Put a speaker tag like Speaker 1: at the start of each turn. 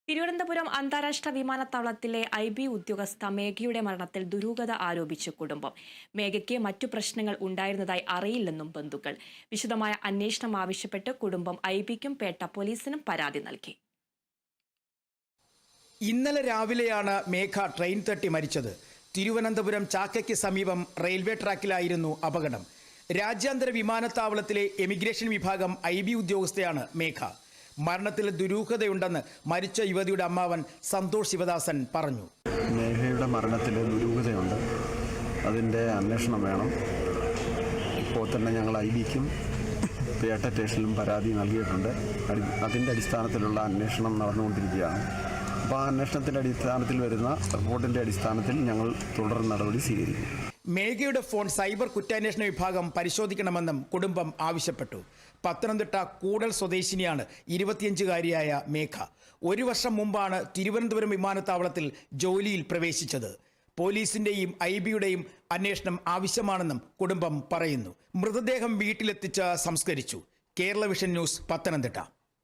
Speaker 1: തിരുവനന്തപുരം അന്താരാഷ്ട്ര വിമാനത്താവളത്തിലെ IB ഉദ്യോഗസ്ഥ മേഘയുടെ മരണത്തിൽ ദുരൂഹത ആരോപിച്ച് കുടുംബം. മേഘയ്ക്ക് മറ്റു പ്രശ്നങ്ങൾ ഉണ്ടായിരുന്നതായി അറിയില്ലെന്നും ബന്ധുക്കൾ. വിശദമായ അന്വേഷണം ആവശ്യപ്പെട്ട് കുടുംബം IBക്കും പേട്ട പോലീസിനും പരാതി നൽകി.
Speaker 2: ഇന്നലെ രാവിലെയാണ് മേഘ ട്രെയിൻ തട്ടി മരിച്ചത്. തിരുവനന്തപുരം ചാക്കയ്ക്ക് സമീപം റെയിൽവേ ട്രാക്കിലായിരുന്നു അപകടം. രാജ്യാന്തര വിമാനത്താവളത്തിലെ എമിഗ്രേഷൻ വിഭാഗം IB ഉദ്യോഗസ്ഥയാണ് മേഘ. മരണത്തിൽ ദുരൂഹതയുണ്ടെന്ന് മരിച്ച യുവതിയുടെ അമ്മാവൻ സന്തോഷ് ശിവദാസൻ പറഞ്ഞു.
Speaker 3: മേഘയുടെ മരണത്തിൽ ദുരൂഹതയുണ്ട്, അതിൻ്റെ അന്വേഷണം വേണം. ഇപ്പോൾ തന്നെ ഞങ്ങൾ IBക്കും പേട്ട സ്റ്റേഷനിലും പരാതി നൽകിയിട്ടുണ്ട്. അതിൻ്റെ അടിസ്ഥാനത്തിലുള്ള അന്വേഷണം നടന്നുകൊണ്ടിരിക്കുകയാണ്. അപ്പോൾ ആ അന്വേഷണത്തിൻ്റെ അടിസ്ഥാനത്തിൽ വരുന്ന റിപ്പോർട്ടിൻ്റെ അടിസ്ഥാനത്തിൽ ഞങ്ങൾ തുടർ നടപടി സ്വീകരിക്കും.
Speaker 2: മേഘയുടെ ഫോൺ സൈബർ കുറ്റാന്വേഷണ വിഭാഗം പരിശോധിക്കണമെന്നും കുടുംബം ആവശ്യപ്പെട്ടു. പത്തനംതിട്ട കൂടൽ സ്വദേശിനിയാണ് 25-കാരിയായ മേഘ. 1 വർഷം മുമ്പാണ് തിരുവനന്തപുരം വിമാനത്താവളത്തിൽ ജോലിയിൽ പ്രവേശിച്ചത്. പോലീസിന്റെയും IBയുടെയും അന്വേഷണം ആവശ്യമാണെന്നും കുടുംബം പറയുന്നു. മൃതദേഹം വീട്ടിലെത്തിച്ച് സംസ്കരിച്ചു. Kerala vision news, Pathanamthitta.